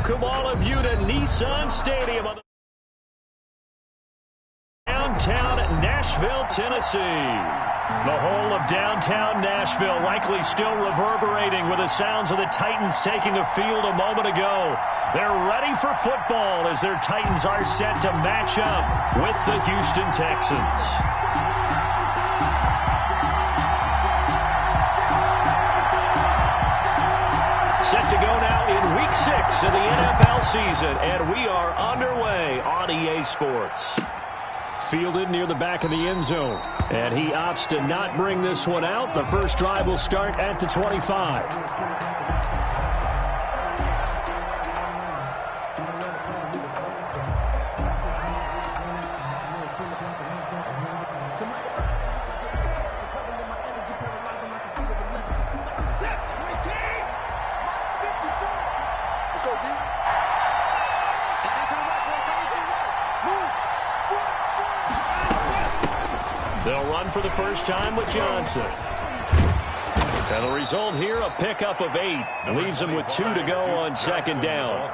Welcome all of you to Nissan Stadium on the downtown Nashville, Tennessee. The whole of downtown Nashville likely still reverberating with the sounds of the Titans taking the field a moment ago. They're ready for football as their Titans are set to match up with the Houston Texans. Set to go now in Week 6 of the NFL season, and we are underway on EA Sports. Fielded near the back of the end zone, and he opts to not bring this one out. The first drive will start at the 25. They'll run for the first time with Johnson. And the result here, a pickup of 8. Leaves them with 2 to go on second down.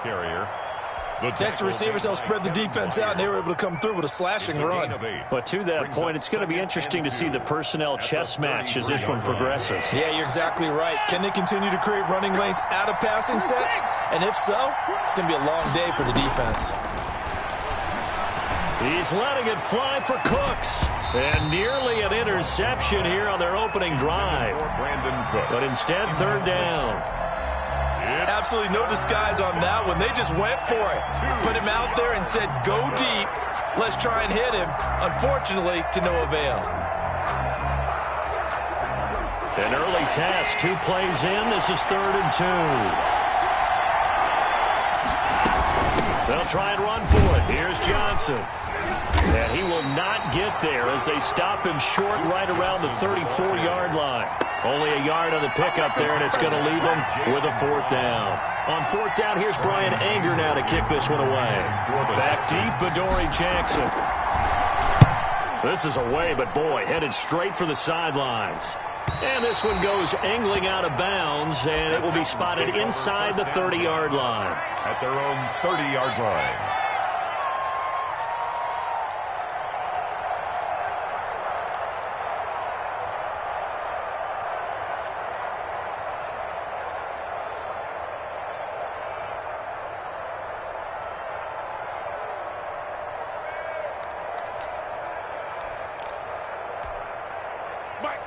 Next, the receivers help spread the defense out, and they were able to come through with a slashing run. But to that point, it's going to be interesting to see the personnel chess match as this one progresses. Yeah, you're exactly right. Can they continue to create running lanes out of passing sets? And if so, it's going to be a long day for the defense. He's letting it fly for Cooks. And nearly an interception here on their opening drive. But instead, third down. Absolutely no disguise on that one. They just went for it. Put him out there and said, go deep. Let's try and hit him. Unfortunately, to no avail. An early test. 2 plays in. This is 3rd and 2. They'll try and run for it. Here's Johnson. And he will not get there as they stop him short right around the 34-yard line. Only a yard on the pickup there, and it's going to leave them with a 4th down. On 4th down, here's Brian Anger now to kick this one away. Back deep, Adoree Jackson. This is away, but boy, headed straight for the sidelines. And this one goes angling out of bounds, and it will be spotted inside the 30-yard line. At their own 30-yard line.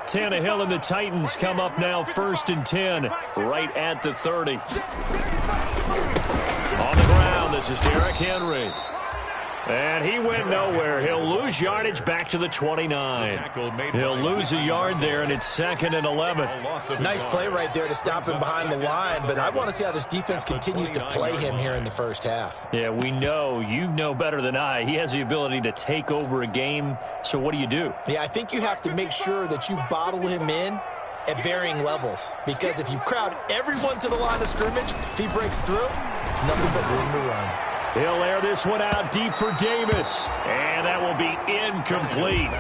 Tannehill and the Titans come up now 1st and 10, right at the 30. On the ground, this is Derrick Henry. And he went nowhere. He'll lose yardage back to the 29. He'll lose a yard there, and it's 2nd and 11. Nice play right there to stop him behind the line, but I want to see how this defense continues to play him here in the first half. Yeah, we know. You know better than I. He has the ability to take over a game, so what do you do? Yeah, I think you have to make sure that you bottle him in at varying levels, because if you crowd everyone to the line of scrimmage, if he breaks through, it's nothing but room to run. He'll air this one out deep for Davis. And that will be incomplete.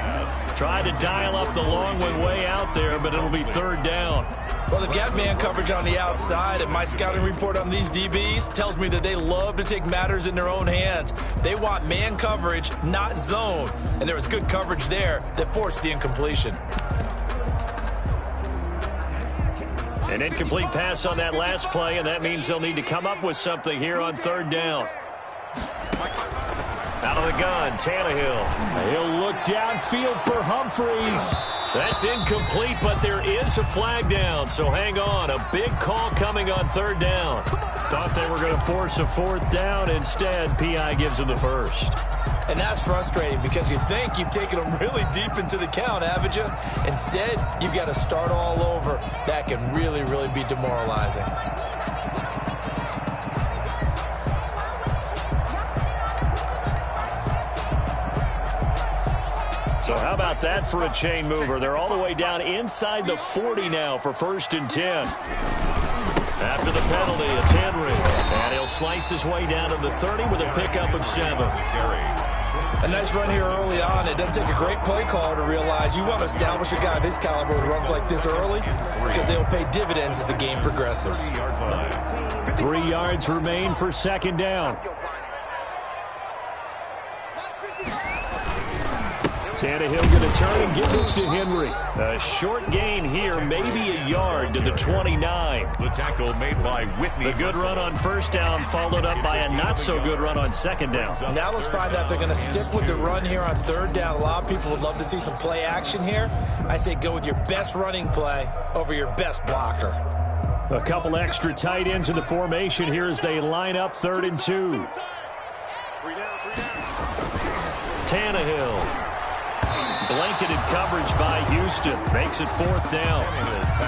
Tried to dial up the long one way out there, but it'll be 3rd down. Well, they've got man coverage on the outside, and my scouting report on these DBs tells me that they love to take matters in their own hands. They want man coverage, not zone. And there was good coverage there that forced the incompletion. An incomplete pass on that last play, and that means they'll need to come up with something here on 3rd down. Out of the gun, Tannehill. He'll look downfield for Humphreys. That's incomplete, but there is a flag down, so hang on. A big call coming on 3rd down. Thought they were going to force a 4th down. Instead, P.I. gives them the 1st. And that's frustrating because you think you've taken them really deep into the count, haven't you? Instead, you've got to start all over. That can really, really be demoralizing. So how about that for a chain mover? They're all the way down inside the 40 now for 1st and 10. After the penalty, it's Henry. And he'll slice his way down to the 30 with a pickup of 7. A nice run here early on. It doesn't take a great play caller to realize you want to establish a guy of his caliber who runs like this early because they'll pay dividends as the game progresses. 3 yards remain for second down. Tannehill going to turn and give this to Henry. A short gain here, maybe a yard to the 29. The tackle made by Whitney. The good run on first down followed up by a not-so-good run on second down. Now let's find out if they're going to stick with the run here on third down. A lot of people would love to see some play action here. I say go with your best running play over your best blocker. A couple extra tight ends in the formation here as they line up 3rd and 2. Tannehill. Blanketed coverage by Houston. Makes it 4th down.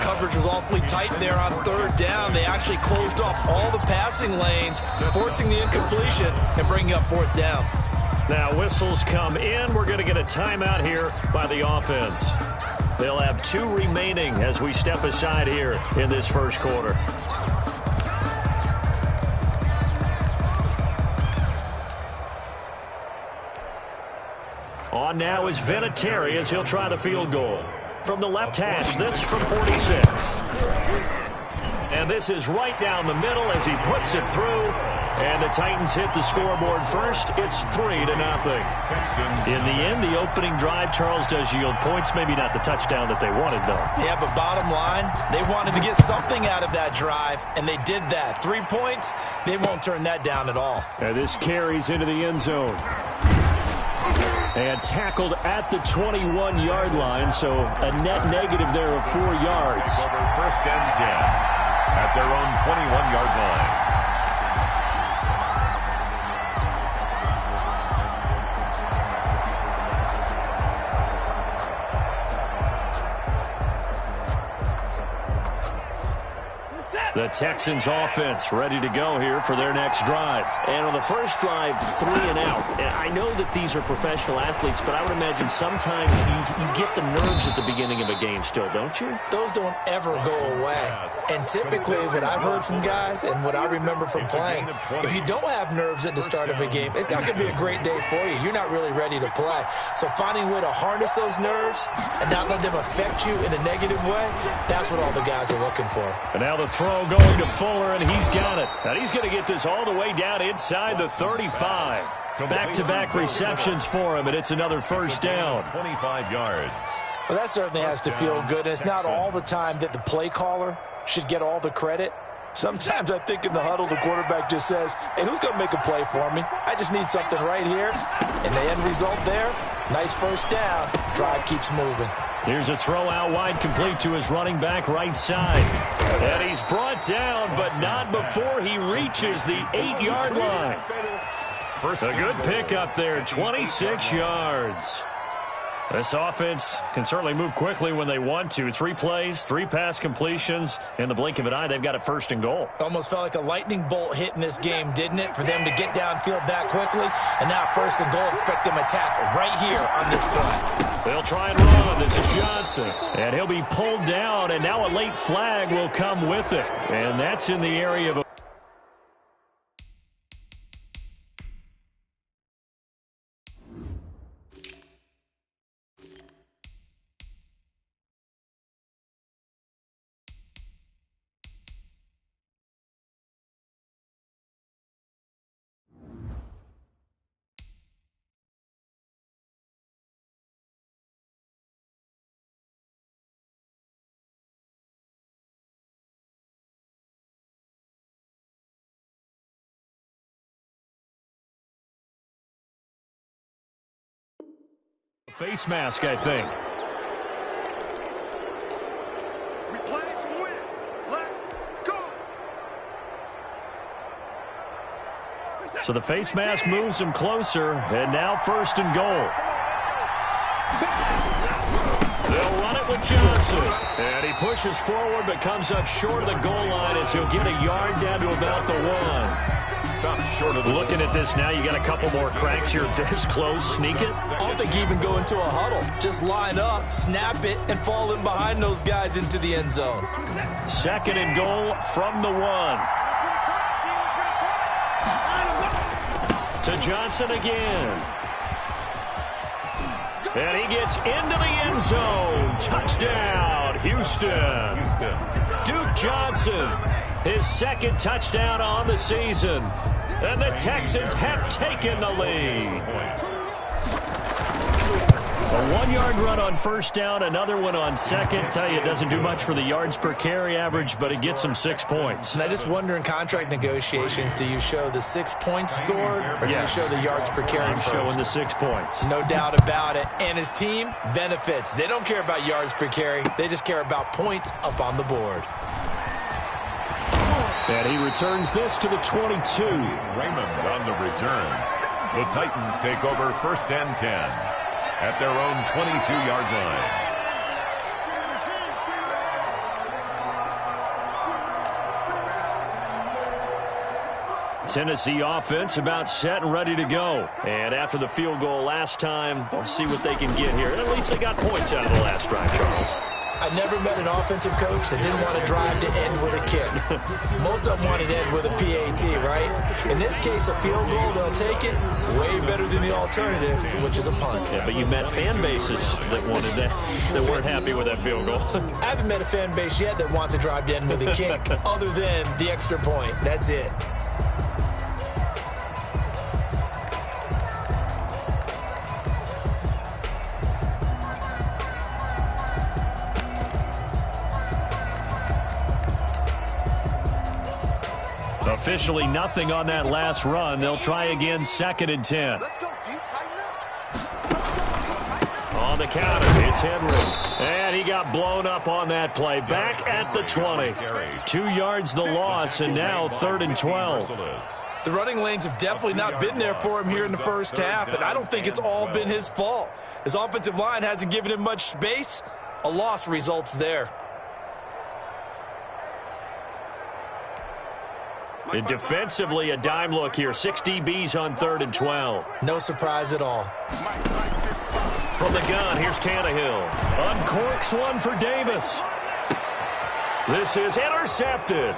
Coverage was awfully tight there on 3rd down. They actually closed off all the passing lanes, forcing the incompletion and bringing up 4th down. Now whistles come in. We're going to get a timeout here by the offense. They'll have 2 remaining as we step aside here in this first quarter. On now is Vinatieri as he'll try the field goal. From the left hash, this from 46. And this is right down the middle as he puts it through. And the Titans hit the scoreboard first. It's 3-0. In the end, the opening drive, Charles, does yield points. Maybe not the touchdown that they wanted, though. Yeah, but bottom line, they wanted to get something out of that drive, and they did that. 3 points, they won't turn that down at all. And this carries into the end zone. And tackled at the 21-yard line, so a net negative there of 4 yards. Over 1st and 10 at their own 21-yard line. The Texans offense ready to go here for their next drive. And on the first drive, 3 and out. And I know that these are professional athletes, but I would imagine sometimes you get the nerves at the beginning of a game still, don't you? Those don't ever go away. And typically what I've heard from guys and what I remember from playing, if you don't have nerves at the start of a game, it's not going to be a great day for you. You're not really ready to play. So finding a way to harness those nerves and not let them affect you in a negative way, that's what all the guys are looking for. And now the throw going to Fuller, and he's got it. And he's going to get this all the way down inside the 35. Back-to-back receptions for him, and it's another first down. 25 yards. Well, that certainly has to feel good. And it's not all the time that the play caller should get all the credit. Sometimes I think in the huddle, the quarterback just says, hey, who's going to make a play for me? I just need something right here. And the end result there, nice first down. Drive keeps moving. Here's a throw out wide, complete to his running back right side. And he's brought down, but not before he reaches the 8-yard line. A good pickup there, 26 yards. This offense can certainly move quickly when they want to. 3 plays, 3 pass completions. In the blink of an eye, they've got it 1st and goal. Almost felt like a lightning bolt hit in this game, didn't it? For them to get downfield that quickly. And now 1st and goal, expect them to attack right here on this play. They'll try and run. This is Johnson. And he'll be pulled down, and now a late flag will come with it. And that's in the area of a face mask, I think. We play to win. Let's go. So the face mask moves him closer, and now 1st and goal. They'll run it with Johnson. And he pushes forward but comes up short of the goal line as he'll get a yard down to about the 1. Stop short of the Looking at this now, you got a couple more cracks here this close. Sneak it. I don't think you even go into a huddle. Just line up, snap it, and fall in behind those guys into the end zone. 2nd and goal from the 1. To Johnson again. And he gets into the end zone. Touchdown, Houston. Duke Johnson, his second touchdown on the season. And the Texans have taken the lead. A 1-yard run on first down, another one on second. Tell you, it doesn't do much for the yards per carry average, but it gets him 6 points. And I just wonder in contract negotiations, do you show the 6 points scored or do you show the yards per carry first? I'm showing the 6 points. No doubt about it. And his team benefits. They don't care about yards per carry. They just care about points up on the board. And he returns this to the 22. Raymond on the return. The Titans take over 1st and 10 at their own 22-yard line. Tennessee offense about set and ready to go. And after the field goal last time, we'll see what they can get here. And at least they got points out of the last drive, Charles. I never met an offensive coach that didn't want to drive to end with a kick. Most of them wanted to end with a PAT, right? In this case, a field goal, they'll take it. Way better than the alternative, which is a punt. Yeah, but you met fan bases that wanted that, that weren't happy with that field goal. I haven't met a fan base yet that wants to drive to end with a kick, other than the extra point. That's it. Officially nothing on that last run. They'll try again, 2nd and 10. Let's go, D. Tighten up. On the counter, it's Henry. And he got blown up on that play. Back at the 20. 2 yards the loss, and now 3rd and 12. The running lanes have definitely not been there for him here in the first half, and I don't think it's all been his fault. His offensive line hasn't given him much space. A loss results there. And defensively, a dime look here. 6 DBs on 3rd and 12. No surprise at all. From the gun, here's Tannehill. Uncorks one for Davis. This is intercepted.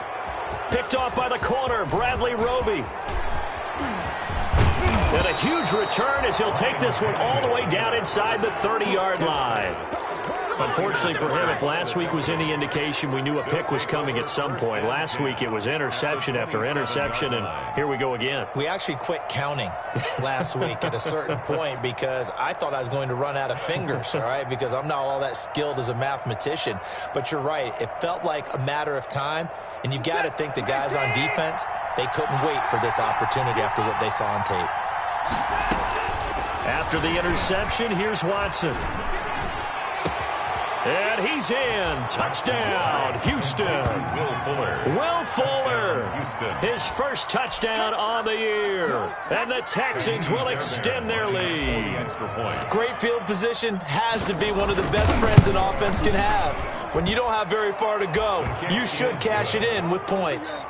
Picked off by the corner, Bradley Roby. And a huge return as he'll take this one all the way down inside the 30-yard line. Unfortunately for him, if last week was any indication, we knew a pick was coming at some point. Last week it was interception after interception, and here we go again. We actually quit counting last week at a certain point because I thought I was going to run out of fingers, all right, because I'm not all that skilled as a mathematician. But you're right. It felt like a matter of time, and you got to think the guys on defense, they couldn't wait for this opportunity after what they saw on tape. After the interception, here's Watson. And he's in. Touchdown, Houston. Will Fuller. His first touchdown on the year. And the Texans will extend their lead. Great field position has to be one of the best friends an offense can have. When you don't have very far to go, you should cash it in with points.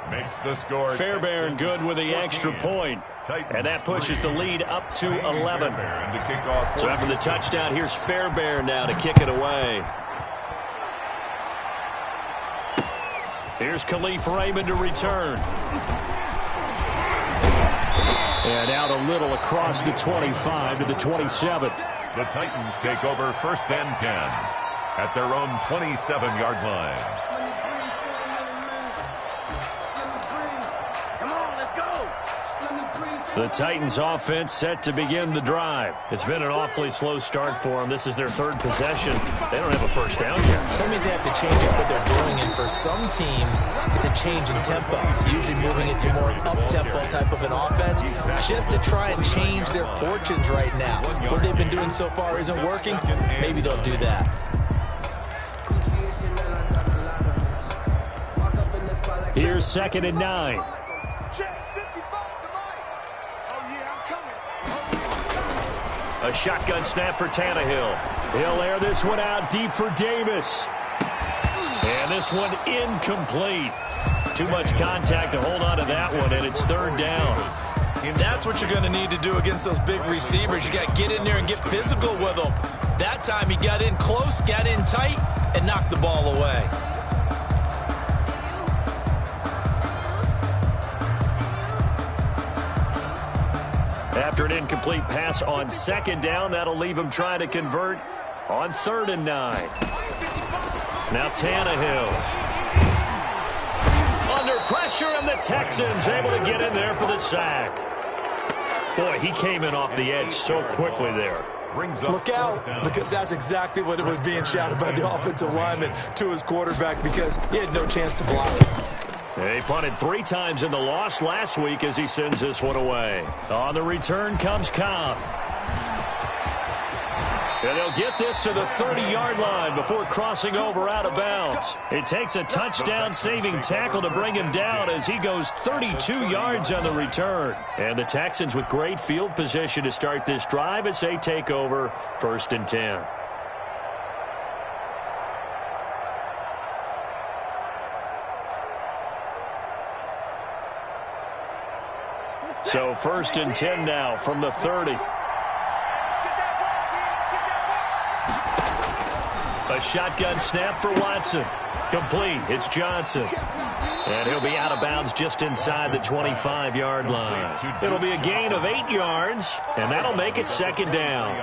Fairbairn good with the extra point. And that pushes the lead up to 11. So after the touchdown, here's Fairbairn now to kick it away. Here's Khalif Raymond to return. And out a little across the 25 to the 27. The Titans take over 1st and 10 at their own 27-yard line. The Titans offense set to begin the drive. It's been an awfully slow start for them. This is their 3rd possession. They don't have a first down yet. So that means they have to change up what they're doing, and for some teams, it's a change in tempo, usually moving it to more up-tempo type of an offense, just to try and change their fortunes right now. What they've been doing so far isn't working. Maybe they'll do that. Here's 2nd and 9. A shotgun snap for Tannehill. He'll air this one out deep for Davis. And this one incomplete. Too much contact to hold on to that one, and it's 3rd down. That's what you're going to need to do against those big receivers. You got to get in there and get physical with them. That time he got in close, got in tight, and knocked the ball away. After an incomplete pass on second down, that'll leave him trying to convert on 3rd and 9. Now Tannehill. Under pressure, and the Texans able to get in there for the sack. Boy, he came in off the edge so quickly there. Look out, because that's exactly what it was being shouted by the offensive lineman to his quarterback, because he had no chance to block it. He punted 3 times in the loss last week as he sends this one away. On the return comes Cobb. And they'll get this to the 30-yard line before crossing over out of bounds. It takes a touchdown-saving tackle to bring him down as he goes 32 yards on the return. And the Texans with great field position to start this drive as they take over 1st and 10. So 1st and 10 now from the 30. A shotgun snap for Watson. Complete. It's Johnson. And he'll be out of bounds just inside the 25-yard line. It'll be a gain of 8 yards, and that'll make it 2nd down.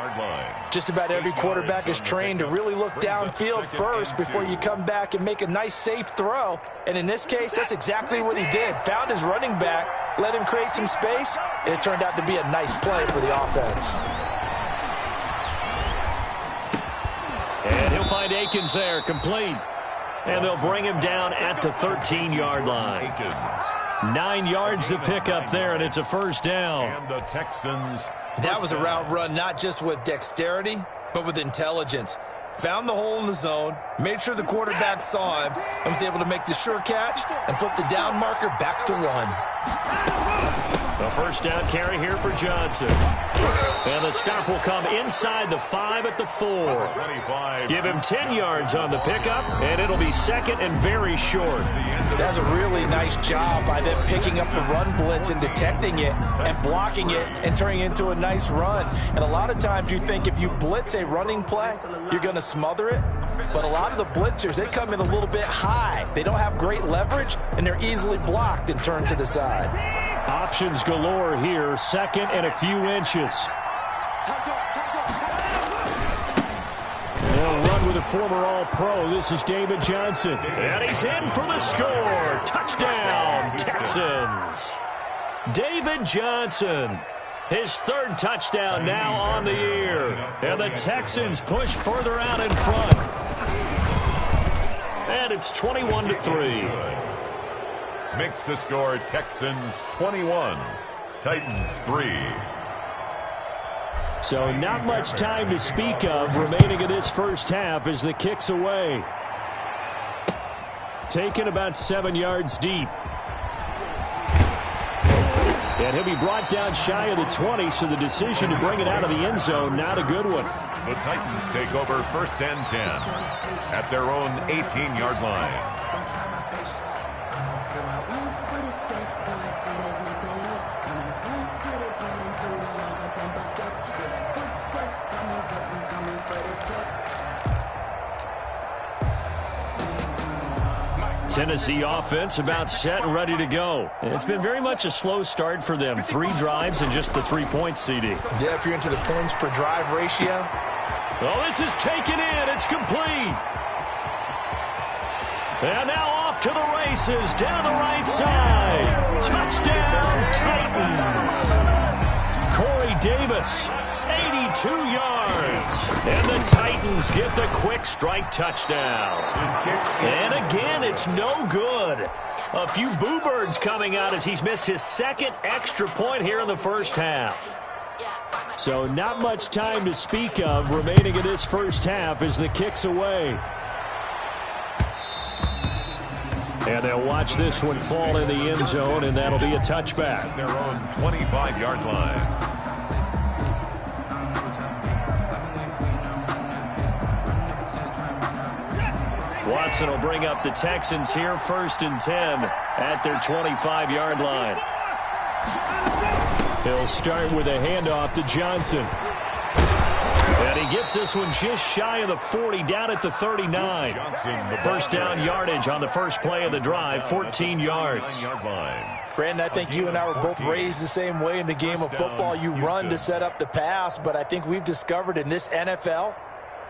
Just about every quarterback is trained to really look downfield first before you come back and make a nice, safe throw. And in this case, that's exactly what he did. Found his running back, let him create some space, and it turned out to be a nice play for the offense. And he'll find Akins there, complete. And they'll bring him down at the 13-yard line. 9 yards to pick up there, and it's a 1st down. And the Texans. That was a route run not just with dexterity, but with intelligence. Found the hole in the zone, made sure the quarterback saw him, and was able to make the sure catch and flip the down marker back to 1. A 1st down carry here for Johnson. And the stop will come inside the 5 at the 4. 25. Give him 10 yards on the pickup, and it'll be 2nd and very short. That's a really nice job by them picking up the run blitz and detecting it and blocking it and turning it into a nice run. And a lot of times you think if you blitz a running play, you're going to smother it. But a lot of the blitzers, they come in a little bit high. They don't have great leverage, and they're easily blocked and turned to the side. Options galore here, 2nd and a few inches. They'll run with a former All-Pro. This is David Johnson. And he's in for the score. Touchdown, Texans. David Johnson. His 3rd touchdown now on the year. And the Texans push further out in front. And it's 21-3. Makes the score Texans 21, Titans 3. So not much time to speak of remaining in this 1st half as the kick's away. Taken about 7 yards deep. And he'll be brought down shy of the 20, so the decision to bring it out of the end zone, not a good one. The Titans take over 1st and 10 at their own 18-yard line. Tennessee offense about set and ready to go. It's been very much a slow start for them. 3 drives and just the 3 points, CD. Yeah, if you're into the points per drive ratio. Oh, this is taken in. It's complete. And now off to the races down the right side. Touchdown, Titans. Corey Davis, 82 yards. And the Titans get the quick strike touchdown. And again, it's no good. A few boo birds coming out as he's missed his 2nd extra point here in the 1st half. So not much time to speak of remaining in this 1st half as the kick's away. And they'll watch this one fall in the end zone, and that'll be a touchback. Their own 25-yard line. Watson will bring up the Texans here, 1st and 10 at their 25-yard line. He'll start with a handoff to Johnson. And he gets this one just shy of the 40, down at the 39. Johnson, the 1st down yardage on the first play of the drive, 14 yards. Brandon, I think you and I were both raised the same way in the game of football. You run to set up the pass, but I think we've discovered in this NFL,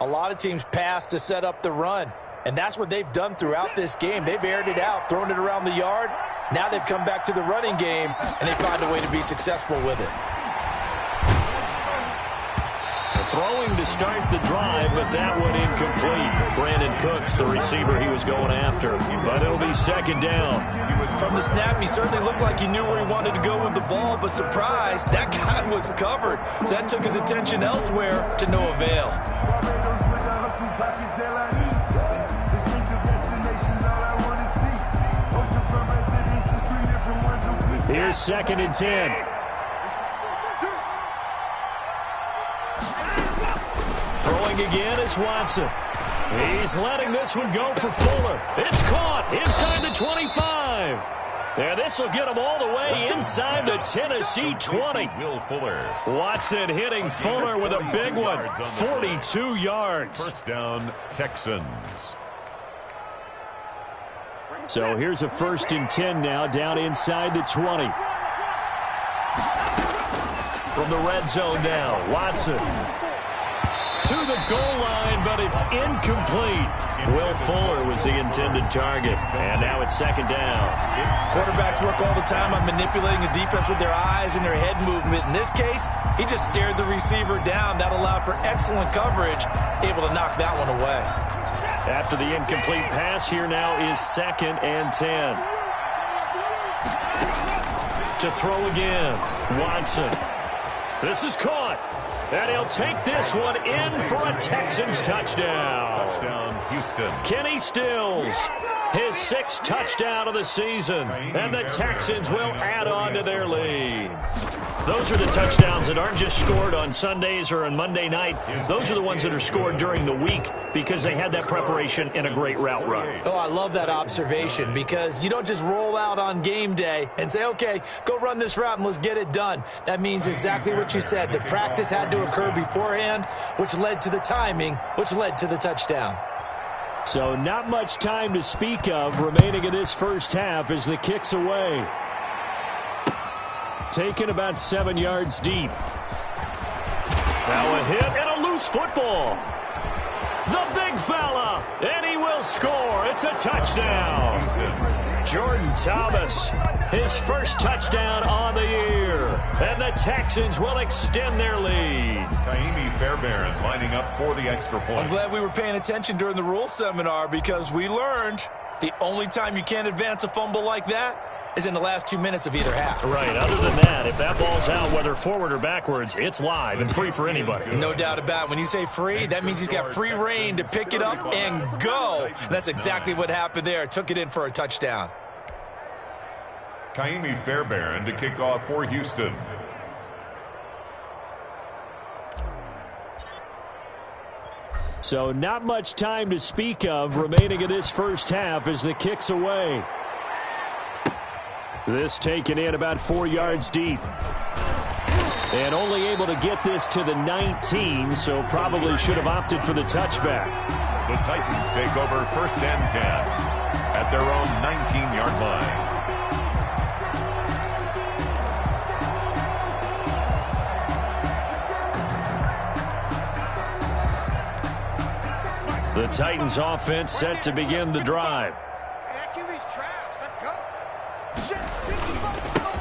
a lot of teams pass to set up the run. And that's what they've done throughout this game. They've aired it out, thrown it around the yard. Now they've come back to the running game, and they find a way to be successful with it. Throwing to start the drive, but that one incomplete. Brandon Cooks, the receiver he was going after. But it'll be second down. From the snap, he certainly looked like he knew where he wanted to go with the ball, but surprise, that guy was covered. So that took his attention elsewhere to no avail. Here's second and 10. Throwing again is Watson. He's letting this one go for Fuller. It's caught inside the 25. And this will get him all the way inside the Tennessee 20. Will Fuller. Watson hitting Fuller with a big one. 42 yards. First down, Texans. So here's a first and 10 now, down inside the 20. From the red zone now, Watson to the goal line, but it's incomplete. Will Fuller was the intended target, and now it's second down. Quarterbacks work all the time on manipulating a defense with their eyes and their head movement. In this case, he just stared the receiver down. That allowed for excellent coverage, able to knock that one away. After the incomplete pass, here now is second and 10. To throw again, Watson. This is caught. And he'll take this one in for a Texans touchdown. Touchdown, Houston. Kenny Stills, his 6th touchdown of the season. And the Texans will add on to their lead. Those are the touchdowns that aren't just scored on Sundays or on Monday night. Those are the ones that are scored during the week because they had that preparation in a great route run. Oh, I love that observation because you don't just roll out on game day and say, okay, go run this route and let's get it done. That means exactly what you said. The practice had to occur beforehand, which led to the timing, which led to the touchdown. So not much time to speak of remaining in this first half as the kick's away. Taken about 7 yards deep. Now a hit and a loose football. The big fella, and he will score. It's a touchdown. Jordan Thomas, his first touchdown on the year. And the Texans will extend their lead. Kaimi Fairbairn lining up for the extra point. I'm glad we were paying attention during the rules seminar because we learned the only time you can't advance a fumble like that is in the last 2 minutes of either half. Right. Other than that, if that ball's out, whether forward or backwards, it's live and free for anybody. No doubt about it. When you say free, that means he's got free reign to pick it up and go. And that's exactly what happened there. Took it in for a touchdown. Kaimi Fairbairn to kick off for Houston. So not much time to speak of remaining in this first half as the kick's away. This taken in about 4 yards deep. And only able to get this to the 19, so probably should have opted for the touchback. The Titans take over first and 10 at their own 19-yard line. The Titans offense set to begin the drive.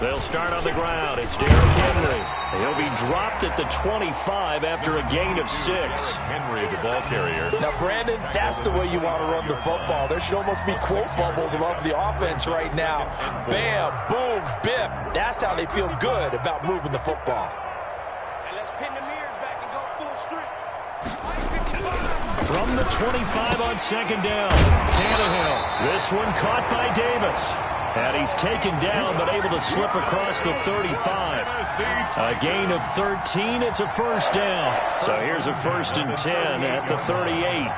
They'll start on the ground. It's Derrick Henry. He'll be dropped at the 25 after a gain of 6. Henry, the ball carrier. Now, Brandon, that's the way you want to run the football. There should almost be quote bubbles above the offense right now. Bam, boom, biff. That's how they feel good about moving the football. And let's pin the mirrors back and go full strength. From the 25 on second down, Tannehill. This one caught by Davis. And he's taken down, but able to slip across the 35. A gain of 13. It's a first down. So here's a first and 10 at the 38.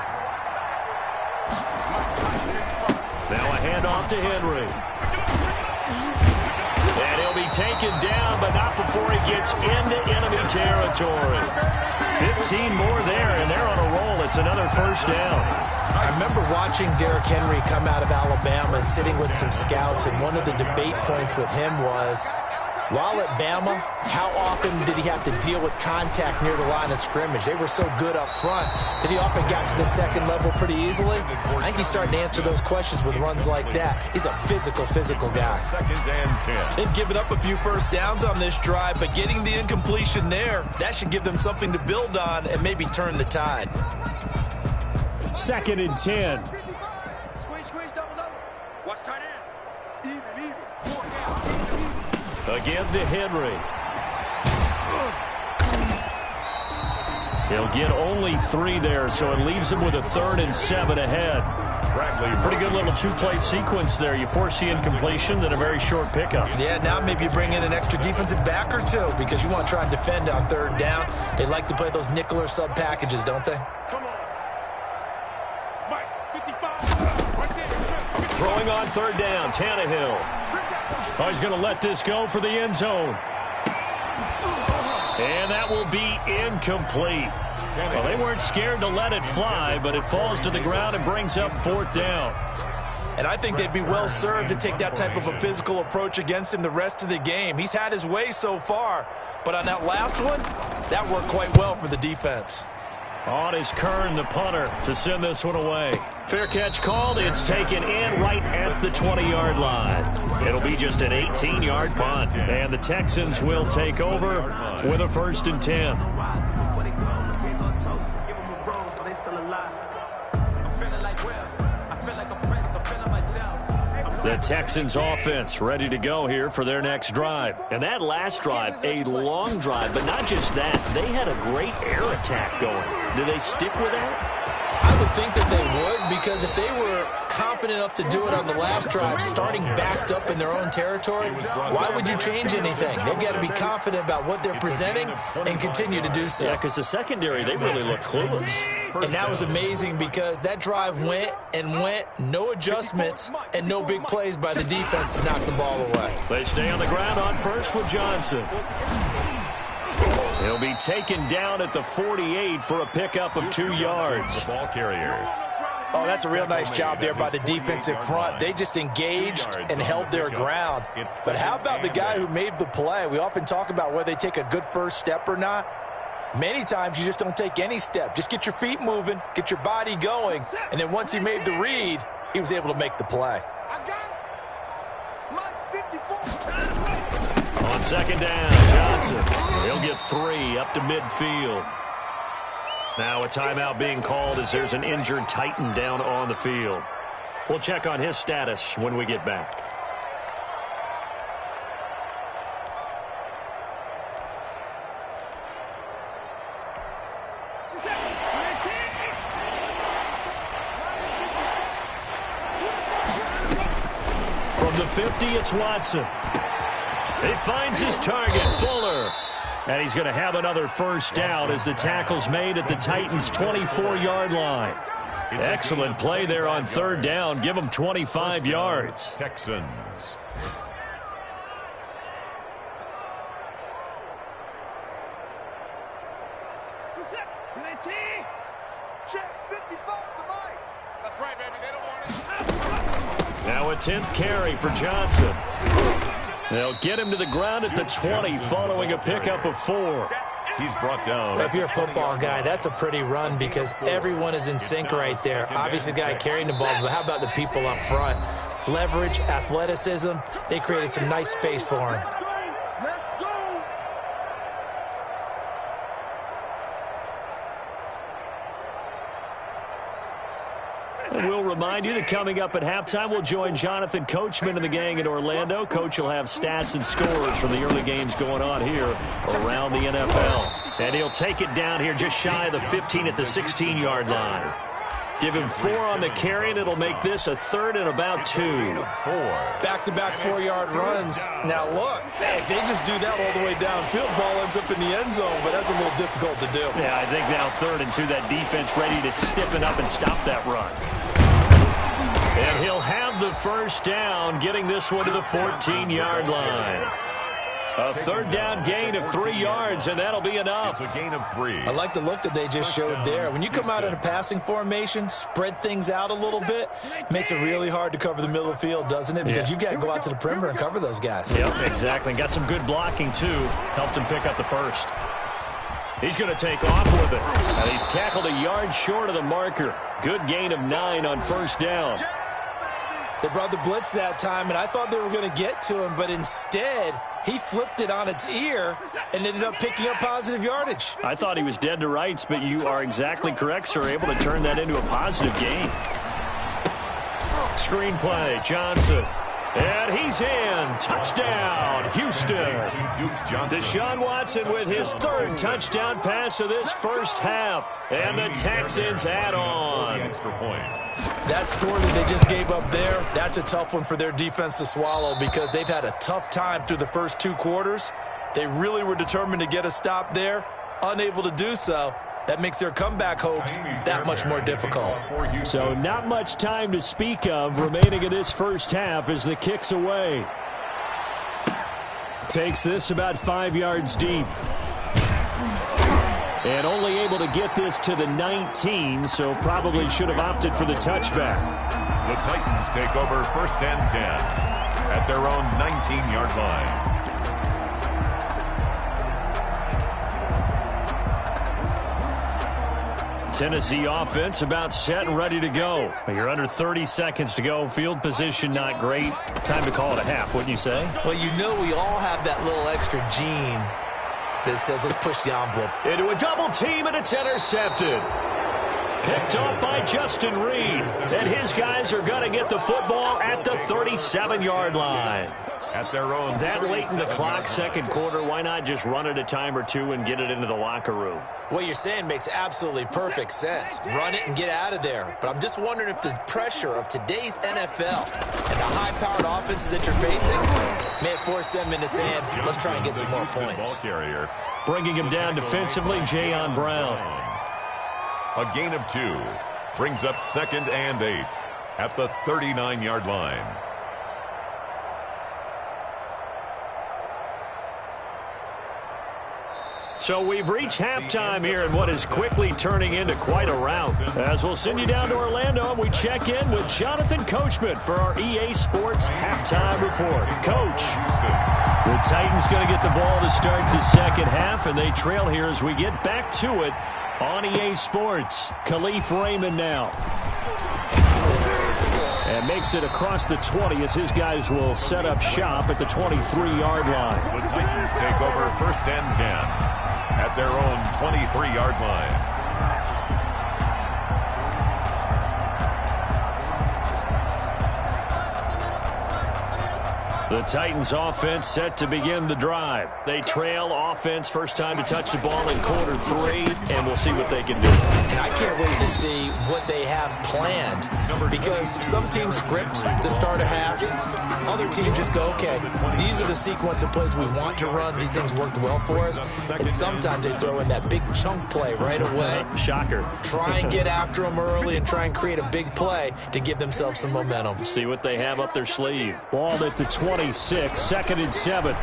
Now a handoff to Henry. And he'll be taken down, but not before he gets into enemy territory. 15 more there, and they're on a roll. It's another first down. I remember watching Derrick Henry come out of Alabama and sitting with some scouts, and one of the debate points with him was, while at Bama, how often did he have to deal with contact near the line of scrimmage? They were so good up front that he often got to the second level pretty easily. I think he's starting to answer those questions with runs like that. He's a physical guy. 2nd and 10. They've given up a few first downs on this drive, but getting the incompletion there, that should give them something to build on and maybe turn the tide. 2nd and 10. Squeeze, double. Watch tight end. Even. Again to Henry. He'll get only 3 there, so it leaves him with a 3rd and 7 ahead. Pretty good little two-play sequence there. You force the incompletion, then a very short pickup. Yeah, now maybe you bring in an extra defensive back or two because you want to try and defend on 3rd down. They like to play those nickel or sub packages, don't they? Come on. Mike, 55. Right there. Throwing on 3rd down, Tannehill. Oh, he's going to let this go for the end zone. And that will be incomplete. Well, they weren't scared to let it fly, but it falls to the ground and brings up 4th down. And I think they'd be well served to take that type of a physical approach against him the rest of the game. He's had his way so far, but on that last one, that worked quite well for the defense. On is Kern, the punter, to send this one away. Fair catch called. It's taken in right at the 20-yard line. It'll be just an 18-yard punt. And the Texans will take over with a 1st and 10. The Texans offense ready to go here for their next drive. And that last drive, a long drive, but not just that. They had a great air attack going. Do they stick with that? I would think that they would, because if they were confident enough to do it on the last drive, starting backed up in their own territory, why would you change anything? They've got to be confident about what they're presenting and continue to do so. Yeah, because the secondary, they really look clueless. And that was amazing because that drive went, no adjustments, and no big plays by the defense to knock the ball away. They stay on the ground on first with Johnson. He'll be taken down at the 48 for a pickup of 2 yards. The ball carrier. Oh, that's a real nice job there by the defensive front. They just engaged and held their ground. But how about the guy who made the play? We often talk about whether they take a good first step or not. Many times you just don't take any step. Just get your feet moving, get your body going, and then once he made the read, he was able to make the play. I got it. Mike's 54. On 2nd down, Johnson. He'll get 3 up to midfield. Now a timeout being called as there's an injured Titan down on the field. We'll check on his status when we get back. From the 50, it's Watson. He finds his target, Fuller. And he's going to have another first down as the tackle's made at the Titans' 24-yard line. Excellent play there on 3rd down. Give them 25 yards. Texans. Check 55 for Mike. That's right, baby. They don't want it. Now a 10th carry for Johnson. They'll get him to the ground at the 20 following a pickup of 4. He's brought down. If you're a football guy, that's a pretty run because everyone is in sync right there. Obviously, the guy carrying the ball, but how about the people up front? Leverage, athleticism, they created some nice space for him. And we'll remind you that coming up at halftime, we'll join Jonathan Coachman and the gang in Orlando. Coach will have stats and scores from the early games going on here around the NFL. And he'll take it down here just shy of the 15 at the 16-yard line. Give him 4 on the carry, and it'll make this a 3rd and about 2. Back-to-back 4-yard runs. Now, look, if they just do that all the way downfield, ball ends up in the end zone, but that's a little difficult to do. Yeah, I think now 3rd and 2, that defense ready to stiffen up and stop that run. And he'll have the first down, getting this one to the 14-yard line. A third down gain of 3 yards, and that'll be enough. It's a gain of 3. I like the look that they just showed there. When you come out in a passing formation, spread things out a little bit, makes it really hard to cover the middle of the field, doesn't it? Because you've got to go out to the perimeter and cover those guys. Yep, exactly. Got some good blocking, too. Helped him pick up the first. He's going to take off with it. And he's tackled a yard short of the marker. Good gain of 9 on first down. They brought the blitz that time, and I thought they were going to get to him, but instead, he flipped it on its ear and ended up picking up positive yardage. I thought he was dead to rights, but you are exactly correct, sir. Able to turn that into a positive gain. Screen play, Johnson. And he's in. Touchdown, Houston. Deshaun Watson with his third touchdown pass of this first half. And the Texans add on. That score that they just gave up there, that's a tough one for their defense to swallow because they've had a tough time through the first 2 quarters. They really were determined to get a stop there, unable to do so. That makes their comeback hopes that much more difficult. So not much time to speak of remaining in this first half as the kick's away. Takes this about 5 yards deep. And only able to get this to the 19, so probably should have opted for the touchback. The Titans take over first and 10 at their own 19-yard line. Tennessee offense about set and ready to go. You're under 30 seconds to go. Field position not great. Time to call it a half, wouldn't you say? Well, you know we all have that little extra gene that says let's push the envelope. Into a double team, and it's intercepted. Picked off by Justin Reed. And his guys are going to get the football at the 37-yard line. At their own that late in the clock, second quarter, why not just run it a time or two and get it into the locker room? What you're saying makes absolutely perfect sense. Run it and get out of there. But I'm just wondering if the pressure of today's NFL and the high-powered offenses that you're facing may have forced them into saying, let's try and get some more points. Bringing him down defensively, Jayon Brown. A gain of 2 brings up 2nd and 8 at the 39-yard line. So we've reached halftime here in what is quickly turning into quite a rout. As we'll send you down to Orlando, and we check in with Jonathan Coachman for our EA Sports Halftime Report. Coach, the Titans going to get the ball to start the second half, and they trail here as we get back to it on EA Sports. Khalif Raymond now. And makes it across the 20 as his guys will set up shop at the 23-yard line. The Titans take over first and 10 at their own 23-yard line. The Titans offense set to begin the drive. They trail offense, first time to touch the ball in quarter 3, and we'll see what they can do. And I can't wait to see what they have planned because some teams script to start a half. Other teams just go, okay, these are the sequence of plays we want to run. These things worked well for us. And sometimes they throw in that big chunk play right away. Shocker. Try and get after them early and try and create a big play to give themselves some momentum. See what they have up their sleeve. Ball at the 26, 2nd and 7.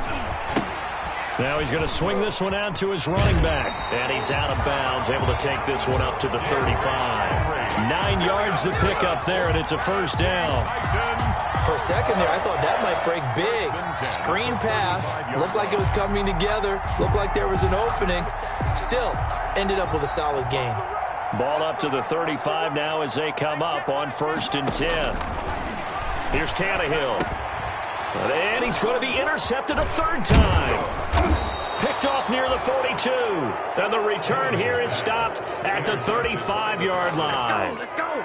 Now he's going to swing this one out to his running back. And he's out of bounds, able to take this one up to the 35. 9 yards to pick up there, and it's a first down. For a second there, I thought that might break big. Screen pass. Looked like it was coming together. Looked like there was an opening. Still, ended up with a solid gain. Ball up to the 35 now as they come up on 1st and 10. Here's Tannehill. And he's going to be intercepted a third time. Picked off near the 42. And the return here is stopped at the 35-yard line. Let's go.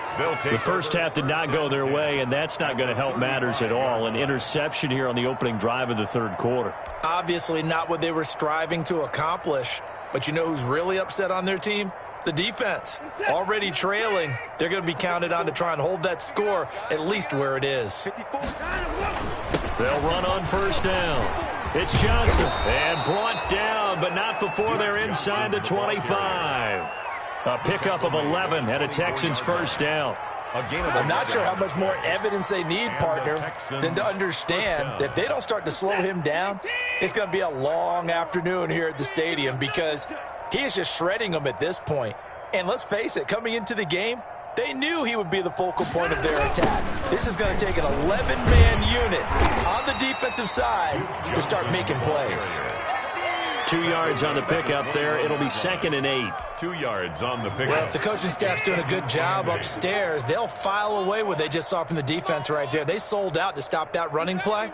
The first half did not go their way, and that's not going to help matters at all. An interception here on the opening drive of the third quarter. Obviously not what they were striving to accomplish. But you know who's really upset on their team? The defense. Already trailing. They're going to be counted on to try and hold that score at least where it is. They'll run on first down. It's Johnson. And brought down, but not before they're inside the 25. A pickup of 11 and a Texans first down. I'm not sure how much more evidence they need, partner, than to understand that if they don't start to slow him down, it's going to be a long afternoon here at the stadium because he is just shredding them at this point. And let's face it, coming into the game, they knew he would be the focal point of their attack. This is going to take an 11-man unit on the defensive side to start making plays. 2 yards on the pickup there. It'll be 2nd and 8. 2 yards on the pickup. Well, if the coaching staff's doing a good job upstairs, they'll file away what they just saw from the defense right there. They sold out to stop that running play.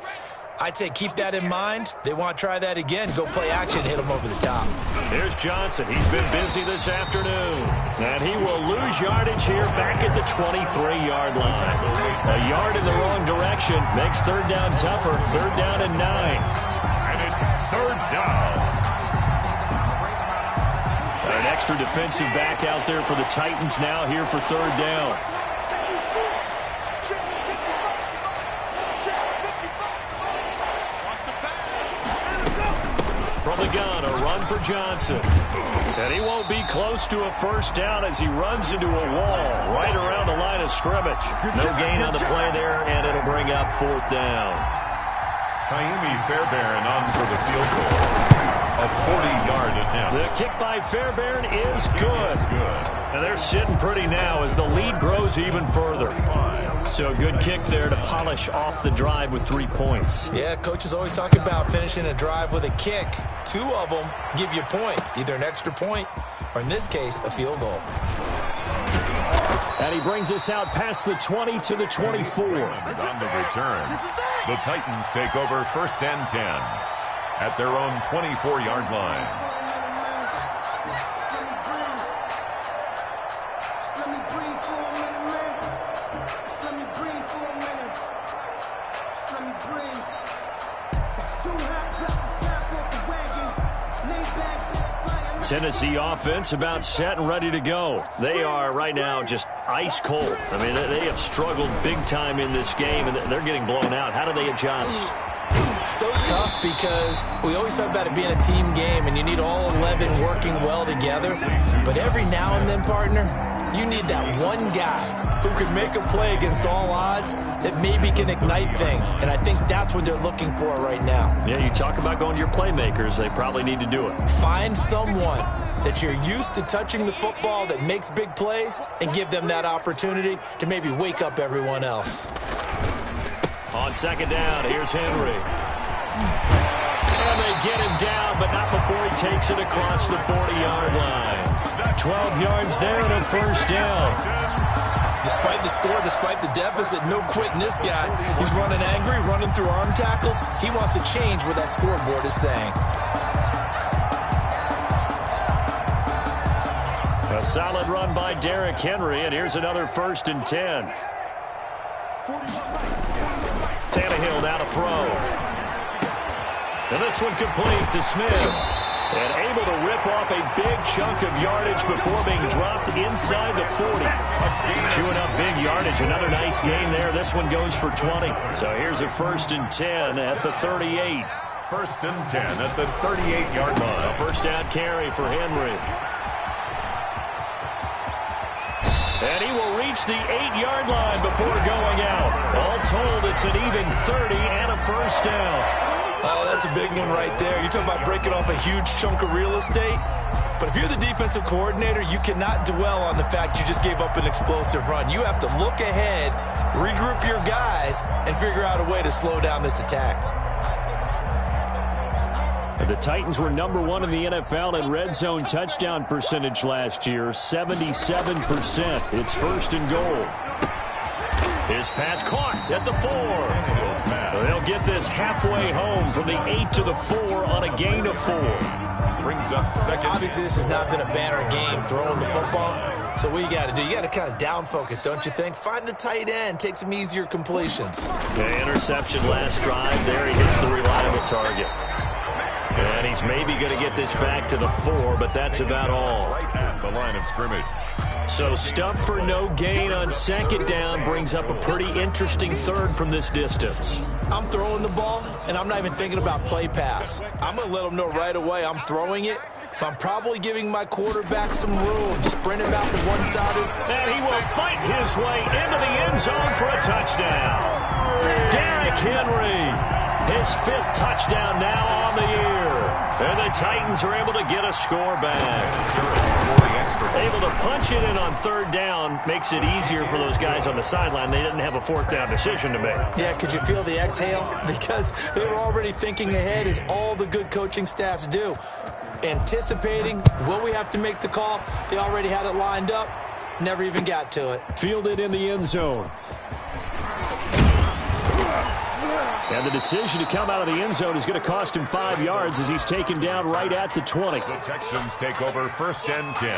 I'd say keep that in mind. They want to try that again. Go play action, hit them over the top. Here's Johnson. He's been busy this afternoon. And he will lose yardage here back at the 23-yard line. A yard in the wrong direction makes 3rd down tougher. 3rd down and 9. And it's 3rd down. An extra defensive back out there for the Titans now here for 3rd down. From the gun, a run for Johnson. And he won't be close to a 1st down as he runs into a wall right around the line of scrimmage. No gain on the play there, and it'll bring up 4th down. Kaimi Fairbairn on for the field goal. A 40-yard attempt. The kick by Fairbairn is good. And they're sitting pretty now as the lead grows even further. So a good kick there to polish off the drive with 3 points. Yeah, coaches always talk about finishing a drive with a kick. 2 of them give you points, either an extra point or, in this case, a field goal. And he brings us out past the 20 to the 24. On the return, the Titans take over 1st and 10 at their own 24-yard line. Tennessee offense about set and ready to go. They are right now just ice cold. I mean, they have struggled big time in this game, and they're getting blown out. How do they adjust? So tough because we always talk about it being a team game, and you need all 11 working well together. But every now and then, partner, you need that one guy who could make a play against all odds that maybe can ignite things. And I think that's what they're looking for right now. Yeah, you talk about going to your playmakers. They probably need to do it. Find someone that you're used to touching the football that makes big plays and give them that opportunity to maybe wake up everyone else. On 2nd down, here's Henry. And they get him down, but not before he takes it across the 40-yard line. 12 yards there and a 1st down. Despite the score, despite the deficit, no quitting this guy. He's running angry, running through arm tackles. He wants to change what that scoreboard is saying. A solid run by Derrick Henry, and here's another 1st and 10. Tannehill now to throw. And this one complete to Smith. And able to rip off a big chunk of yardage before being dropped inside the 40. Chewing up big yardage. Another nice gain there. This one goes for 20. So here's a 1st and 10 at the 38. 1st and 10 at the 38-yard line. A 1st down carry for Henry. And he will reach the 8-yard line before going out. All told, it's an even 30 and a 1st down. Oh, that's a big one right there. You're talking about breaking off a huge chunk of real estate. But if you're the defensive coordinator, you cannot dwell on the fact you just gave up an explosive run. You have to look ahead, regroup your guys, and figure out a way to slow down this attack. The Titans were #1 in the NFL in red zone touchdown percentage last year, 77%. It's 1st and goal. His pass caught at the 4. They'll get this halfway home from the 8 to the 4 on a gain of 4. Brings up 2nd. Obviously, this has not been a banner game throwing the football. So what you got to do, you got to kind of down focus, don't you think? Find the tight end, take some easier completions. The interception last drive there. He hits the reliable target. And he's maybe going to get this back to the 4, but that's about all. Right at the line of scrimmage. So stuff for no gain on 2nd down brings up a pretty interesting 3rd from this distance. I'm throwing the ball, and I'm not even thinking about play pass. I'm going to let them know right away I'm throwing it, but I'm probably giving my quarterback some room. Sprint him out to one side. And he will fight his way into the end zone for a touchdown. Derrick Henry, his 5th touchdown now on the year. And the Titans are able to get a score back. Able to punch it in on 3rd down makes it easier for those guys on the sideline. They didn't have a 4th down decision to make. Yeah, could you feel the exhale? Because they were already thinking ahead, as all the good coaching staffs do. Anticipating, will we have to make the call? They already had it lined up. Never even got to it. Fielded in the end zone. And the decision to come out of the end zone is going to cost him 5 yards as he's taken down right at the 20. The Texans take over 1st and 10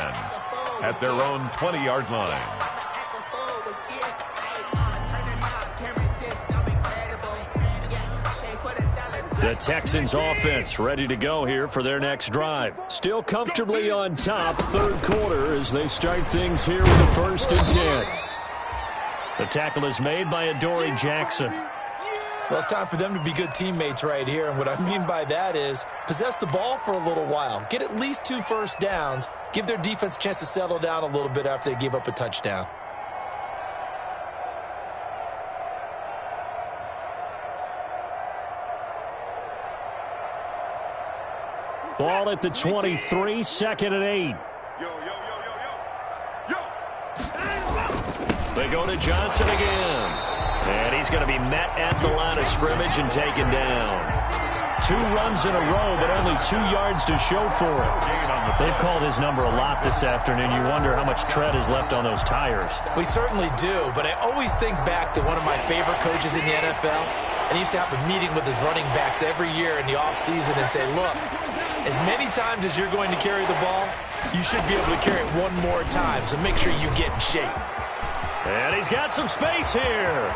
at their own 20-yard line. The Texans offense ready to go here for their next drive. Still comfortably on top, 3rd quarter as they start things here with a 1st and 10. The tackle is made by Adoree Jackson. Well, it's time for them to be good teammates right here. And what I mean by that is possess the ball for a little while. Get at least 2 first downs. Give their defense a chance to settle down a little bit after they give up a touchdown. Ball at the 23, 2nd and 8. They go to Johnson again. And he's going to be met at the line of scrimmage and taken down. 2 runs in a row, but only 2 yards to show for it. They've called his number a lot this afternoon. You wonder how much tread is left on those tires. We certainly do, but I always think back to one of my favorite coaches in the NFL. And he used to have a meeting with his running backs every year in the offseason and say, look, as many times as you're going to carry the ball, you should be able to carry it 1 more time, so make sure you get in shape. And he's got some space here.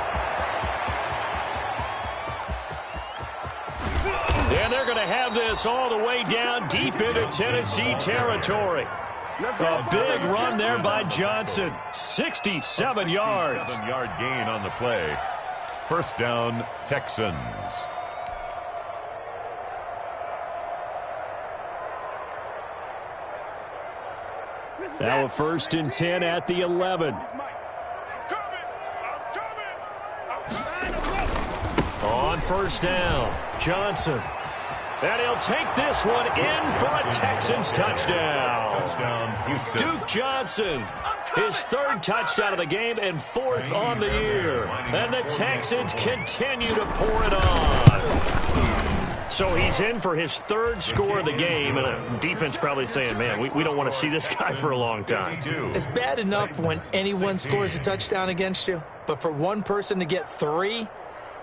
And they're going to have this all the way down deep into Tennessee territory. A big run there by Johnson. 67 yards. 7-yard gain on the play. 1st down, Texans. Now a 1st and 10 at the 11. On 1st down, Johnson. And he'll take this one in for a Texans touchdown. Houston. Duke Johnson, his 3rd touchdown of the game and 4th on the year. And the Texans continue to pour it on. So he's in for his 3rd score of the game, and a defense probably saying, man, we don't want to see this guy for a long time. It's bad enough when anyone scores a touchdown against you, but for one person to get 3,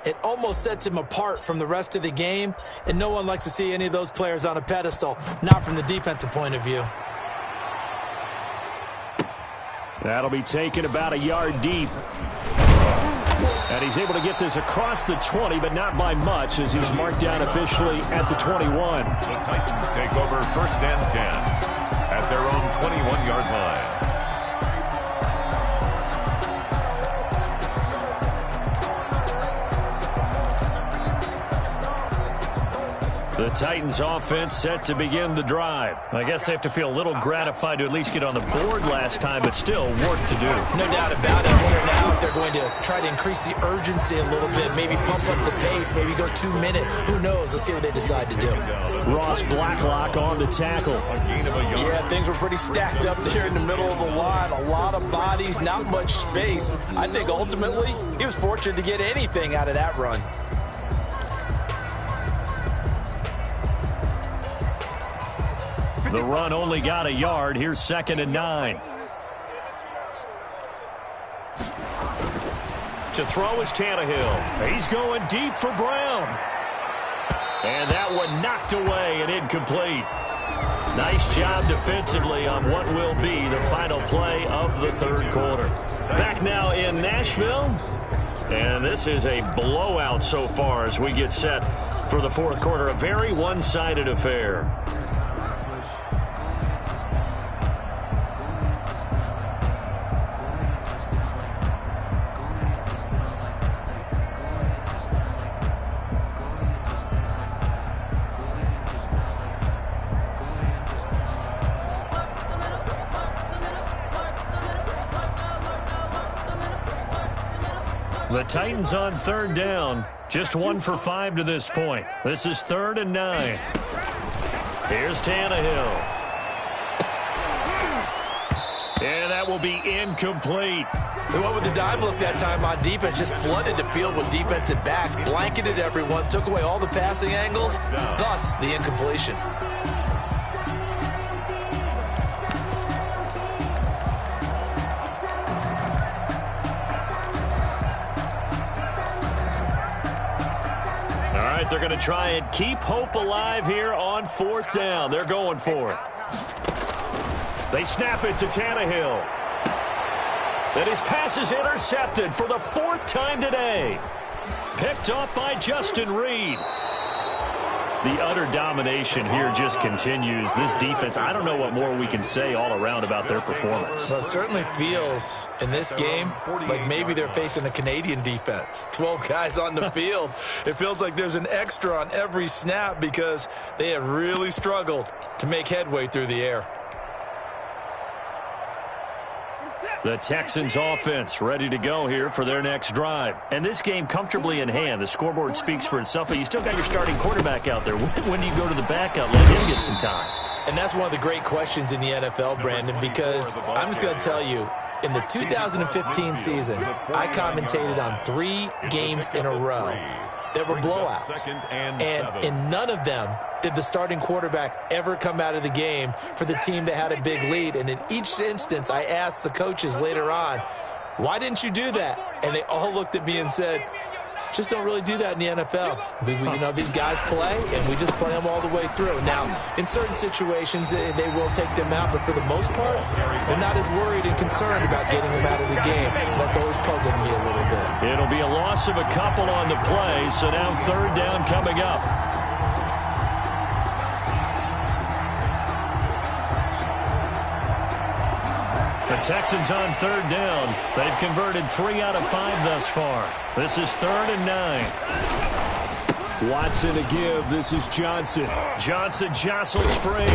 it almost sets him apart from the rest of the game, and no one likes to see any of those players on a pedestal, not from the defensive point of view. That'll be taken about a yard deep. And he's able to get this across the 20, but not by much, as he's marked down officially at the 21. The Titans take over 1st and 10 at their own 21-yard line. The Titans offense set to begin the drive. I guess they have to feel a little gratified to at least get on the board last time, but still work to do. No doubt about it. I wonder now if they're going to try to increase the urgency a little bit, maybe pump up the pace, maybe go 2-minute. Who knows? Let's see what they decide to do. Ross Blacklock on the tackle. Yeah, things were pretty stacked up there in the middle of the line. A lot of bodies, not much space. I think ultimately he was fortunate to get anything out of that run. The run only got a yard. Here's 2nd and 9. To throw is Tannehill. He's going deep for Brown. And that one knocked away and incomplete. Nice job defensively on what will be the final play of the 3rd quarter. Back now in Nashville. And this is a blowout so far as we get set for the 4th quarter. A very one-sided affair. Titans on third down. Just 1 for 5 to this point. This is 3rd and 9. Here's Tannehill. And that will be incomplete. They went with the dive look that time on defense, just flooded the field with defensive backs, blanketed everyone, took away all the passing angles, thus the incompletion. All right, they're going to try and keep hope alive here on 4th down. They're going for it. They snap it to Tannehill. And his pass is intercepted for the 4th time today. Picked off by Justin Reed. The utter domination here just continues. This defense, I don't know what more we can say all around about their performance. Well, it certainly feels in this game like maybe they're facing a Canadian defense. 12 guys on the field. It feels like there's an extra on every snap because they have really struggled to make headway through the air. The Texans offense ready to go here for their next drive. And this game comfortably in hand. The scoreboard speaks for itself, but you still got your starting quarterback out there. When do you go to the backup, let him get some time? And that's one of the great questions in the NFL, Brandon, because I'm just going to tell you, in the 2015 season, I commentated on 3 games in a row that were blowouts. And in none of them did the starting quarterback ever come out of the game for the team that had a big lead. And in each instance, I asked the coaches later on, why didn't you do that? And they all looked at me and said, just don't really do that in the NFL. You know, these guys play, and we just play them all the way through. Now, in certain situations, they will take them out, but for the most part, they're not as worried and concerned about getting them out of the game. That's always puzzled me a little bit. It'll be a loss of a couple on the play, so now 3rd down coming up. The Texans on 3rd down. They've converted 3 out of 5 thus far. This is 3rd and 9. Watson to give. This is Johnson. Johnson jostles free.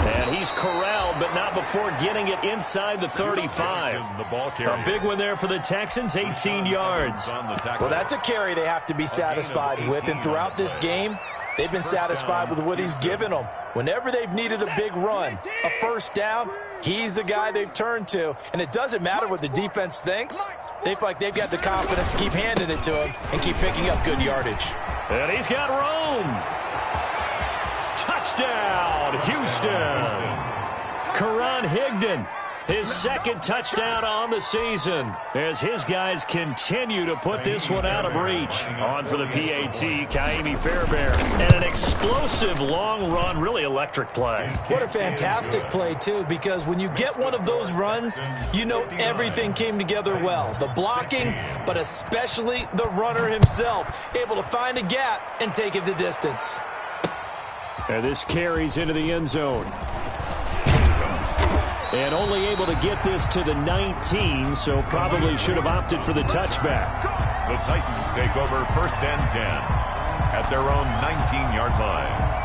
And he's corralled, but not before getting it inside the 35. A big one there for the Texans, 18 yards. Well, that's a carry they have to be satisfied with. And throughout this game, they've been satisfied with what he's given them. Whenever they've needed a big run, a 1st down, he's the guy they've turned to. And it doesn't matter what the defense thinks. They feel like they've got the confidence to keep handing it to him and keep picking up good yardage. And he's got room. Touchdown, Houston. Karan Higdon, his 2nd touchdown on the season as his guys continue to put this one out of reach. On for the PAT, Kaimi Fairbairn. And an explosive long run, really electric play. What a fantastic play, too, because when you get one of those runs, you know everything came together well. The blocking, but especially the runner himself, able to find a gap and take it the distance. And this carries into the end zone. And only able to get this to the 19, so probably should have opted for the touchback. The Titans take over 1st and 10 at their own 19-yard line.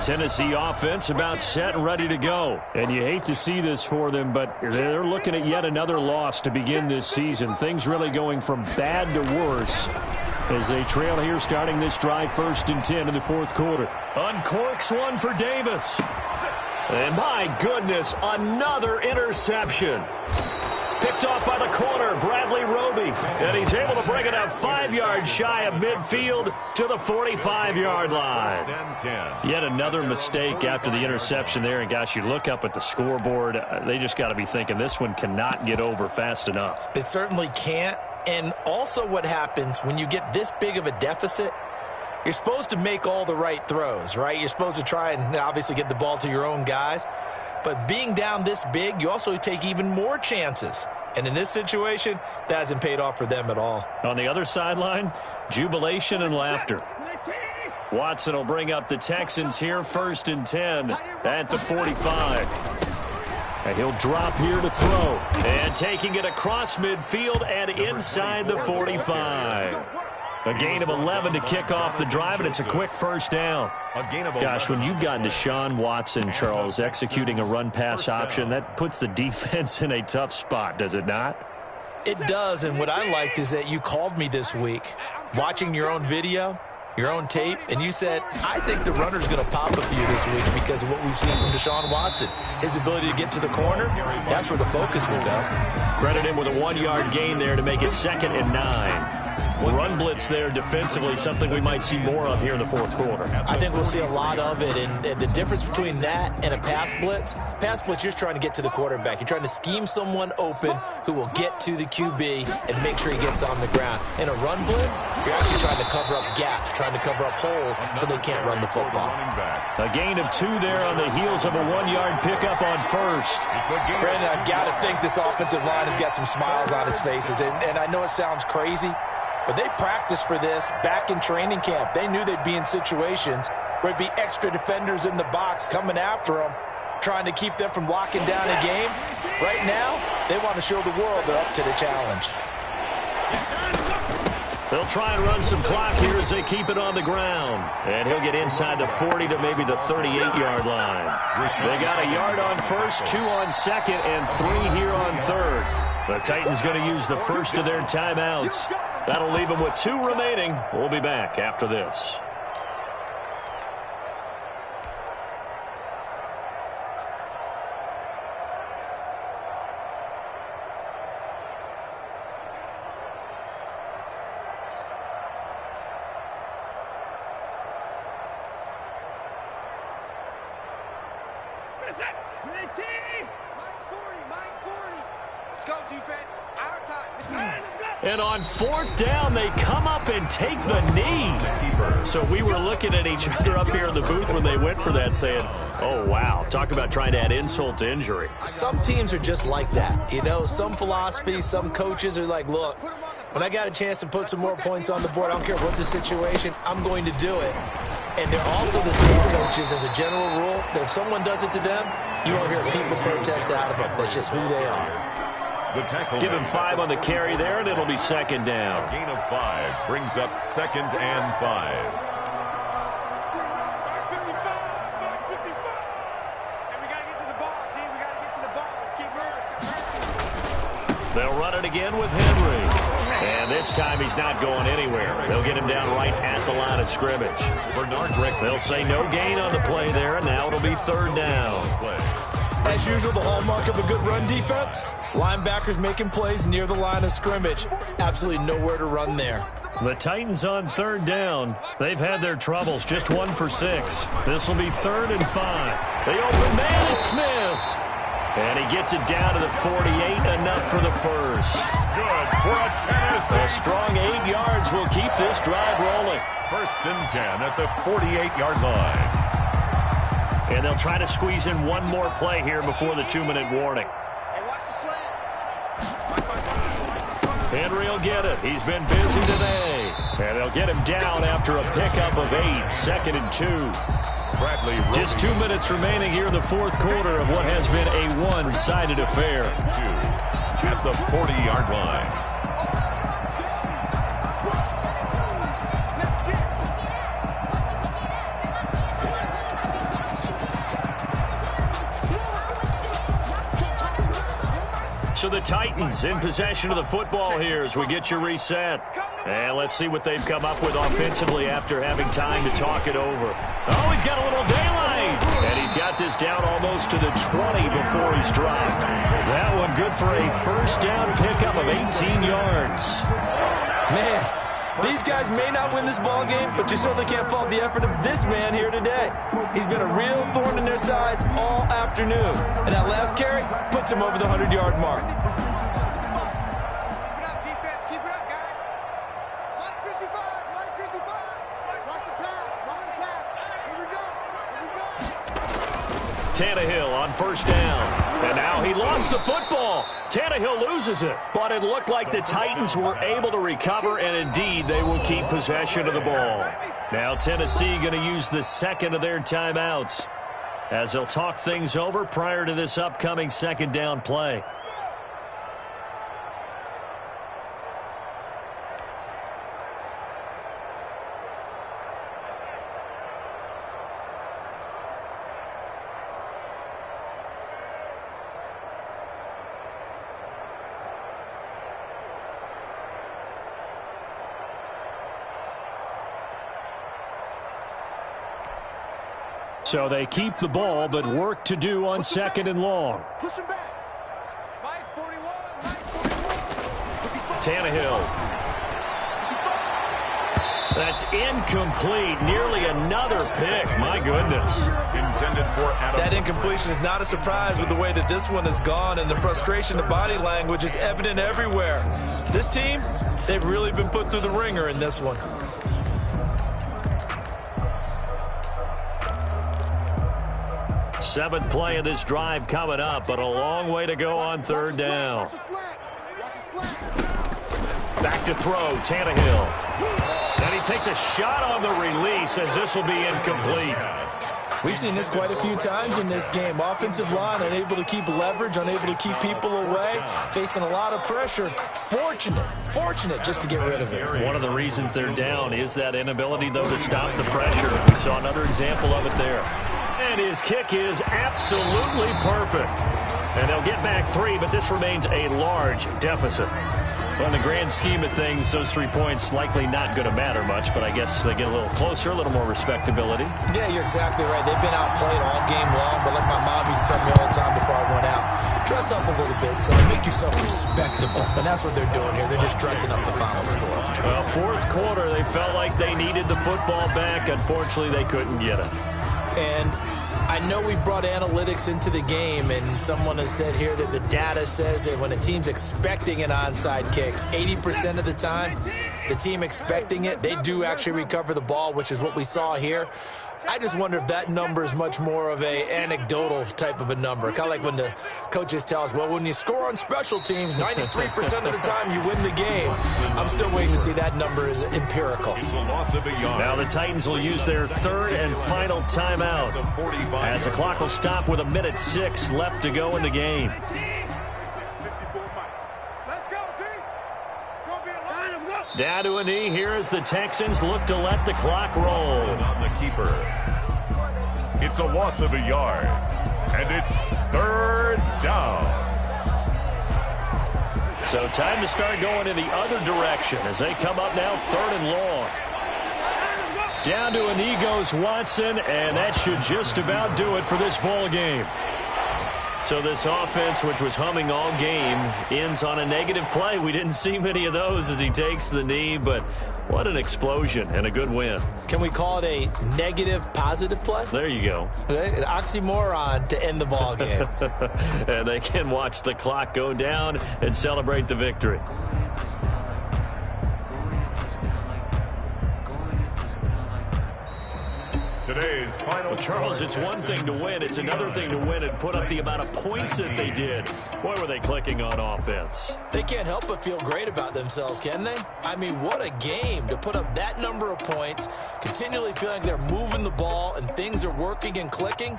Tennessee offense about set and ready to go. And you hate to see this for them, but they're looking at yet another loss to begin this season. Things really going from bad to worse as they trail here starting this drive 1st and 10 in the 4th quarter. Uncorks one for Davis. And my goodness, another interception. Picked off by the corner, Bradley Roby. And he's able to bring it up 5 yards shy of midfield to the 45-yard line. Yet another mistake after the interception there. And, gosh, you look up at the scoreboard, they just got to be thinking this one cannot get over fast enough. It certainly can't. And also what happens when you get this big of a deficit, you're supposed to make all the right throws, right? You're supposed to try and obviously get the ball to your own guys. But being down this big, you also take even more chances. And in this situation, that hasn't paid off for them at all. On the other sideline, jubilation and laughter. Watson will bring up the Texans here 1st and 10 at the 45. And he'll drop here to throw. And taking it across midfield and inside the 45. A gain of 11 to kick off the drive, and it's a quick first down. Gosh, when you've got Deshaun Watson, Charles, executing a run-pass option, that puts the defense in a tough spot, does it not? It does, and what I liked is that you called me this week, watching your own video, your own tape, and you said, I think the runner's going to pop a few this week because of what we've seen from Deshaun Watson. His ability to get to the corner, that's where the focus will go. Credit him with a 1-yard gain there to make it 2nd and 9. Run blitz there defensively, something we might see more of here in the fourth quarter. I think we'll see a lot of it, and the difference between that and a pass blitz, you're just trying to get to the quarterback. You're trying to scheme someone open who will get to the QB and make sure he gets on the ground. In a run blitz, you're actually trying to cover up gaps, trying to cover up holes so they can't run the football. A gain of 2 there on the heels of a 1-yard pickup on first. Brandon, I've got to think this offensive line has got some smiles on its faces, and I know it sounds crazy, but they practiced for this back in training camp. They knew they'd be in situations where it'd be extra defenders in the box coming after them, trying to keep them from locking down a game. Right now, they want to show the world they're up to the challenge. They'll try and run some clock here as they keep it on the ground. And he'll get inside the 40 to maybe the 38-yard line. They got a yard on first, 2 on second, and 3 here on third. The Titans going to use the first of their timeouts. That'll leave them with 2 remaining. We'll be back after this. And on 4th down, they come up and take the knee. So we were looking at each other up here in the booth when they went for that saying, oh, wow, talk about trying to add insult to injury. Some teams are just like that. You know, some philosophies, some coaches are like, look, when I got a chance to put some more points on the board, I don't care what the situation, I'm going to do it. And they're also the same coaches as a general rule that if someone does it to them, you won't hear people protest out of them. That's just who they are. Give him 5 on the carry there, and it'll be 2nd down. A gain of 5 brings up 2nd and 5. They'll run it again with Henry. And this time he's not going anywhere. They'll get him down right at the line of scrimmage. They'll say no gain on the play there, and now it'll be 3rd down. As usual, the hallmark of a good run defense, linebackers making plays near the line of scrimmage. Absolutely nowhere to run there. The Titans on 3rd down. They've had their troubles, just 1 for 6. This will be 3rd and 5. The open man is Smith. And he gets it down to the 48, enough for the first. Good for a Tennessee. A strong 8 yards will keep this drive rolling. 1st and 10 at the 48-yard line. And they'll try to squeeze in one more play here before the 2-minute warning. Hey, watch the slant. Henry will get it. He's been busy today. And they'll get him down after a pickup of 8, 2nd and 2. Just 2 minutes remaining here in the fourth quarter of what has been a one-sided affair. At the 40-yard line. So the Titans in possession of the football here as we get you reset. And let's see what they've come up with offensively after having time to talk it over. Oh, he's got a little daylight. And he's got this down almost to the 20 before he's dropped. That one good for a first down pickup of 18 yards. Man, these guys may not win this ball game, but you certainly can't fault the effort of this man here today. He's been a real thorn in their sides all afternoon. And that last carry puts him over the 100-yard mark. Tannehill on first down. And now he lost the football. Tannehill loses it. But it looked like the Titans were able to recover, and indeed they will keep possession of the ball. Now Tennessee going to use the second of their timeouts. as they'll talk things over prior to this upcoming second down play. So they keep the ball, but work to do on second and long. Push him back. Mike 41. Tannehill. That's incomplete. Nearly another pick. My goodness. Intended for Adam. That incompletion is not a surprise with the way that this one has gone, and the frustration of body language is evident everywhere. This team, they've really been put through the ringer in this one. Seventh play of this drive coming up, but a long way to go on third down. Back to throw, Tannehill. And he takes a shot on the release as this will be incomplete. We've seen this quite a few times in this game. Offensive line unable to keep leverage, unable to keep people away, facing a lot of pressure. Fortunate just to get rid of it. One of the reasons they're down is that inability, though, to stop the pressure. We saw another example of it there. And his kick is absolutely perfect. And they'll get back 3, but this remains a large deficit. Well, in the grand scheme of things, those 3 points likely not going to matter much, but I guess they get a little closer, a little more respectability. Yeah, you're exactly right. They've been outplayed all game long, but like my mom used to tell me all the time before I went out, dress up a little bit, son. Make yourself respectable. And that's what they're doing here. They're just dressing up the final score. Well, fourth quarter, they felt like they needed the football back. Unfortunately, they couldn't get it. And I know we brought analytics into the game, and someone has said here that the data says that when a team's expecting an onside kick, 80% of the time, the team expecting it, they do actually recover the ball, which is what we saw here. I just wonder if that number is much more of a anecdotal type of a number. Kind of like when the coaches tell us, well, when you score on special teams, 93% of the time you win the game. I'm still waiting to see that number is empirical. It's a loss of a yard. Now the Titans will use their third and final timeout as the clock will stop with 1:06 left to go in the game. 54 Mike. Let's go, D. It's going to be a line. Down to a knee here as the Texans look to let the clock roll. On the keeper. It's a loss of a yard. And it's third down. So time to start going in the other direction as they come up now third and long. Down to a knee goes Watson, and that should just about do it for this ball game. So this offense, which was humming all game, ends on a negative play. We didn't see many of those as he takes the knee, but what an explosion and a good win. Can we call it a negative positive play? There you go. An oxymoron to end the ball game. And they can watch the clock go down and celebrate the victory. Today's final. Well, Charles, it's one thing to win. It's another thing to win and put up the amount of points that they did. Boy, were they clicking on offense. They can't help but feel great about themselves, can they? I mean, what a game to put up that number of points, continually feeling like they're moving the ball and things are working and clicking.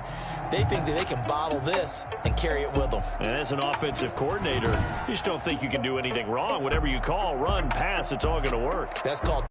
They think that they can bottle this and carry it with them. And as an offensive coordinator, you just don't think you can do anything wrong. Whatever you call, run, pass, it's all going to work. That's called